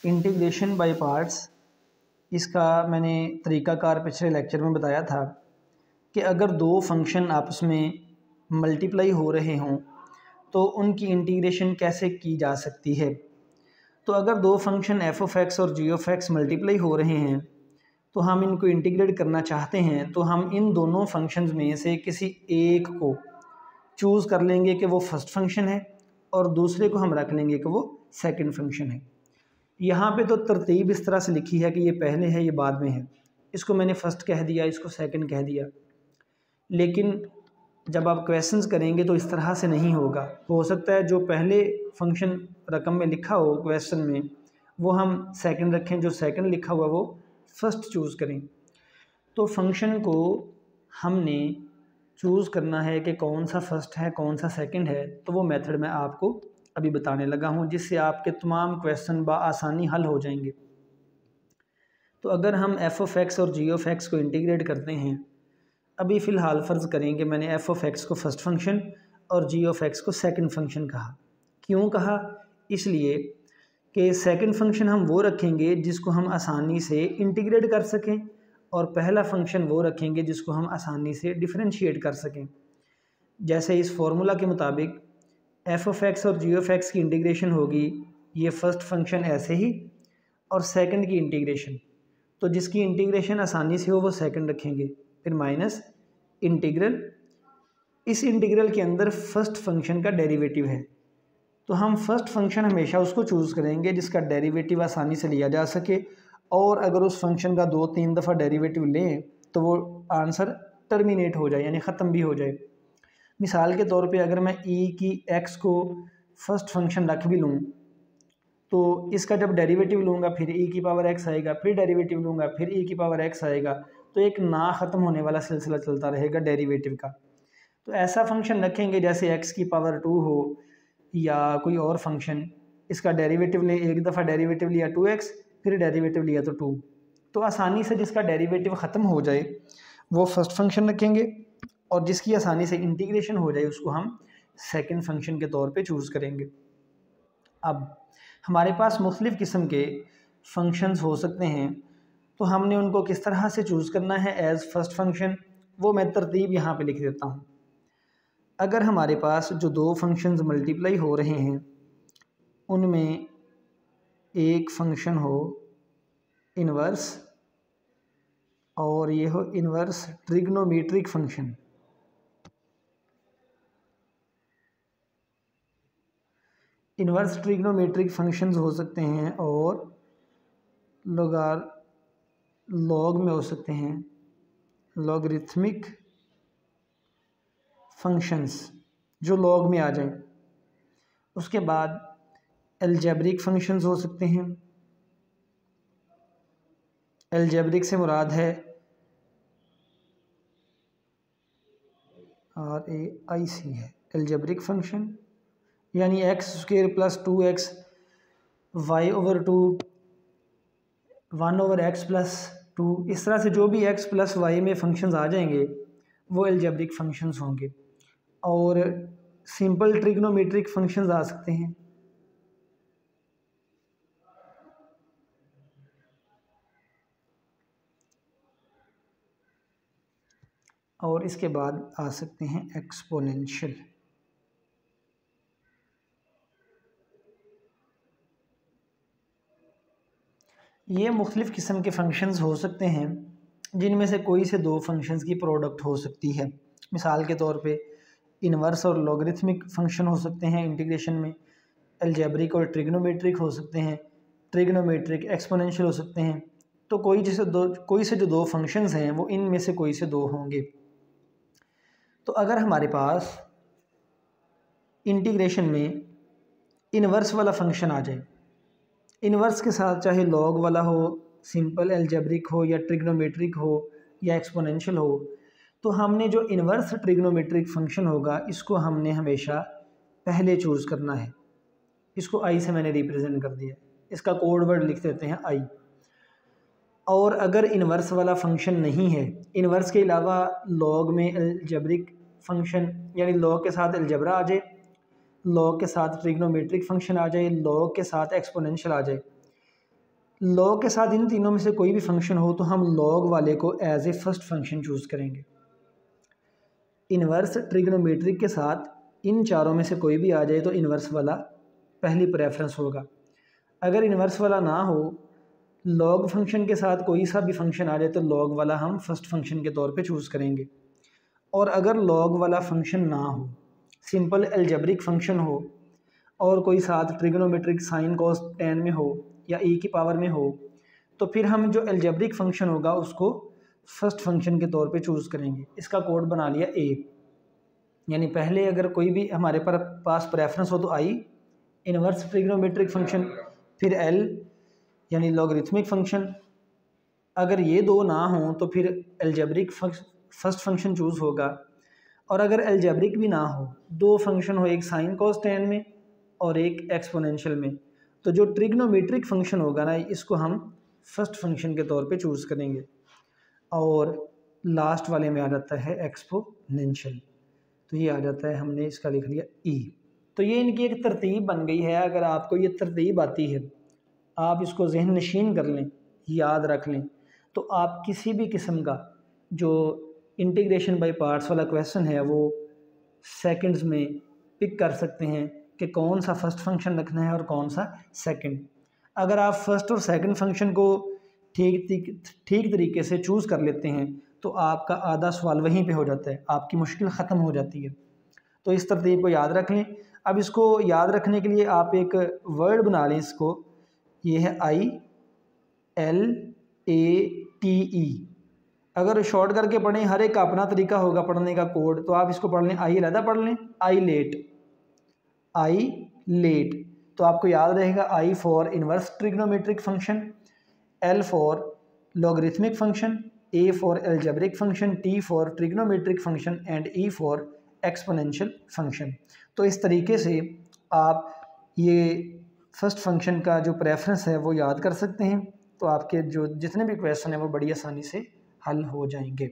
Integration by parts, इसका मैंने तरीक़ाकार पिछले लेक्चर में बताया था कि अगर दो फंक्शन आपस में मल्टीप्लाई हो रहे हों तो उनकी इंटीग्रेशन कैसे की जा सकती है। तो अगर दो फंक्शन f(x) और g(x) मल्टीप्लाई हो रहे हैं तो हम इनको इंटीग्रेट करना चाहते हैं, तो हम इन दोनों फंक्शंस में से किसी एक को चूज़ कर लेंगे कि वो फर्स्ट फंक्शन है और दूसरे को हम रख लेंगे कि वो सेकंड फंक्शन है। यहाँ पे तो तरतीब इस तरह से लिखी है कि ये पहले है ये बाद में है, इसको मैंने फ़र्स्ट कह दिया, इसको सेकंड कह दिया, लेकिन जब आप क्वेश्चंस करेंगे तो इस तरह से नहीं होगा। हो सकता है जो पहले फंक्शन रकम में लिखा हो क्वेश्चन में वो हम सेकंड रखें, जो सेकंड लिखा हुआ वो फर्स्ट चूज़ करें। तो फंक्शन को हमने चूज़ करना है कि कौन सा फर्स्ट है कौन सा सेकंड है, तो वो मेथड मैं आपको अभी बताने लगा हूँ, जिससे आपके तमाम क्वेश्चन बआसानी हल हो जाएंगे। तो अगर हम f(x) और g(x) को इंटीग्रेट करते हैं, अभी फ़िलहाल फ़र्ज़ करें कि मैंने f(x) को फर्स्ट फंक्शन और g(x) को सेकंड फंक्शन कहा। क्यों कहा? इसलिए कि सेकंड फंक्शन हम वो रखेंगे जिसको हम आसानी से इंटीग्रेट कर सकें और पहला फंक्शन वो रखेंगे जिसको हम आसानी से डिफरेंशिएट कर सकें। जैसे इस फार्मूला के मुताबिक f(x) और g(x) की इंटीग्रेशन होगी ये फर्स्ट फंक्शन ऐसे ही, और सेकंड की इंटीग्रेशन, तो जिसकी इंटीग्रेशन आसानी से हो वो सेकंड रखेंगे, फिर माइनस इंटीग्रल, इस इंटीग्रल के अंदर फर्स्ट फंक्शन का डेरिवेटिव है, तो हम फर्स्ट फंक्शन हमेशा उसको चूज़ करेंगे जिसका डेरिवेटिव आसानी से लिया जा सके, और अगर उस फंक्शन का 2-3 दफ़ा डेरिवेटिव लें तो वो आंसर टर्मिनेट हो जाए, यानी ख़त्म भी हो जाए। मिसाल के तौर पे अगर मैं e की x को फर्स्ट फंक्शन रख भी लूँ तो इसका जब डेरिवेटिव लूँगा फिर e की पावर x आएगा, फिर डेरिवेटिव लूँगा फिर e की पावर x आएगा, तो एक ना ख़त्म होने वाला सिलसिला चलता रहेगा डेरिवेटिव का। तो ऐसा फंक्शन रखेंगे जैसे x की पावर 2 हो या कोई और फंक्शन, इसका डेरिवेटिव ले, एक दफ़ा डेरिवेटिव लिया 2x, फिर डेरिवेटिव लिया तो 2, तो आसानी से जिसका डेरिवेटिव ख़त्म हो जाए वो फर्स्ट फंक्शन रखेंगे और जिसकी आसानी से इंटीग्रेशन हो जाए उसको हम सेकंड फंक्शन के तौर पे चूज़ करेंगे। अब हमारे पास मुख्तलिफ़ किस्म के फंक्शंस हो सकते हैं, तो हमने उनको किस तरह से चूज़ करना है एज़ फर्स्ट फंक्शन, वो मैं तरतीब यहाँ पे लिख देता हूँ। अगर हमारे पास जो दो फंक्शंस मल्टीप्लाई हो रहे हैं उनमें एक फंक्शन हो इन्वर्स और ये हो inverse trigonometric function, inverse trigonometric functions हो सकते हैं और लॉग में हो सकते हैं, लॉगरिथमिक फंक्शंस जो लॉग में आ जाएं। उसके बाद अलजेब्रिक फंक्शंस हो सकते हैं, अलजेब्रिक से मुराद है RAIC है, अलजेब्रिक फंक्शन यानी x² + 2x y/2 1/x + 2, इस तरह से जो भी x + y में फंक्शंस आ जाएंगे वो अलजेब्रिक फंक्शंस होंगे। और सिंपल ट्रिग्नोमेट्रिक फंक्शंस आ सकते हैं, और इसके बाद आ सकते हैं एक्सपोनेंशियल। ये मुख्तलिफ़ किस्म के फंक्शंस हो सकते हैं जिनमें से कोई से दो फंक्शंस की प्रोडक्ट हो सकती है। मिसाल के तौर पे इन्वर्स और लॉगरिथमिक फंक्शन हो सकते हैं इंटीग्रेशन में, अलजेब्रिक और ट्रिग्नोमेट्रिक हो सकते हैं, ट्रिग्नोमेट्रिक एक्सपोनेंशियल हो सकते हैं। तो कोई से जो दो फंक्शंस हैं वो इनमें से कोई से दो होंगे। तो अगर हमारे पास इंटीग्रेशन में इन्वर्स वाला फंक्शन आ जाए, इन्वर्स के साथ चाहे लॉग वाला हो, सिंपल अलजेब्रिक हो या ट्रिग्नोमेट्रिक हो या एक्सपोनेंशियल हो, तो हमने जो इन्वर्स ट्रिग्नोमेट्रिक फंक्शन होगा इसको हमने हमेशा पहले चूज़ करना है। इसको आई से मैंने रिप्रेजेंट कर दिया, इसका कोड वर्ड लिख देते हैं आई। और अगर इन्वर्स वाला फंक्शन नहीं है, इन्वर्स के अलावा लॉग में अलजेब्रिक फंक्शन यानी लॉग के साथ अलजबरा आ जाए, लॉग के साथ ट्रिग्नोमेट्रिक फंक्शन आ जाए, लॉग के साथ एक्सपोनेंशियल आ जाए, लॉग के साथ इन तीनों में से कोई भी फंक्शन हो तो हम लॉग वाले को as a first function choose करेंगे। इन्वर्स ट्रिग्नोमेट्रिक के साथ इन चारों में से कोई भी आ जाए तो इन्वर्स वाला पहली प्रेफरेंस होगा। अगर इन्वर्स वाला ना हो, लॉग फंक्शन के साथ कोई सा भी फंक्शन आ जाए तो लॉग वाला हम फर्स्ट फंक्शन के तौर पे चूज़ करेंगे। और अगर लॉग वाला फंक्शन ना हो, सिंपल अलजेब्रिक फंक्शन हो और कोई साथ ट्रिग्नोमेट्रिक साइन कॉस टेन में हो या e की पावर में हो, तो फिर हम जो अलजेब्रिक फंक्शन होगा उसको फर्स्ट फंक्शन के तौर पे चूज़ करेंगे। इसका कोड बना लिया a, यानी पहले अगर कोई भी हमारे पास प्रेफरेंस हो तो i इन्वर्स ट्रिग्नोमेट्रिक फंक्शन, फिर l यानी लॉगरिथमिक फंक्शन। अगर ये दो ना हों तो फिर अलजेब्रिक फर्स्ट फंक्शन चूज़ होगा। और अगर अलजेब्रिक भी ना हो, दो फंक्शन हो, एक साइन कॉस टेन में और एक एक्सपोनेंशियल में, तो जो ट्रिग्नोमेट्रिक फंक्शन होगा ना इसको हम फर्स्ट फंक्शन के तौर पे चूज़ करेंगे। और लास्ट वाले में आ जाता है एक्सपोनेंशियल, तो ये आ जाता है, हमने इसका लिख लिया ई। तो ये इनकी एक तरतीब बन गई है। अगर आपको ये तरतीब आती है, आप इसको जहन नशीन कर लें, याद रख लें, तो आप किसी भी किस्म का जो इंटीग्रेशन बाय पार्ट्स वाला क्वेश्चन है वो सेकंड्स में पिक कर सकते हैं कि कौन सा फर्स्ट फंक्शन रखना है और कौन सा सेकंड। अगर आप फर्स्ट और सेकंड फंक्शन को ठीक तरीके से चूज़ कर लेते हैं तो आपका आधा सवाल वहीं पे हो जाता है, आपकी मुश्किल ख़त्म हो जाती है। तो इस तरतीब को याद रख लें। अब इसको याद रखने के लिए आप एक वर्ड बना लें, इसको, ये है ILATE। अगर शॉर्ट करके पढ़ें, हर एक का अपना तरीका होगा पढ़ने का कोड, तो आप इसको पढ़ लें, आई अलहदा पढ़ लें, आई लेट। तो आपको याद रहेगा I for inverse trigonometric function, L for logarithmic function, A for algebraic function, T for trigonometric function and E for exponential function. तो इस तरीके से आप ये फर्स्ट फंक्शन का जो प्रेफरेंस है वो याद कर सकते हैं। तो आपके जो जितने भी क्वेश्चन हैं वो बड़ी आसानी से हल हो जाएंगे।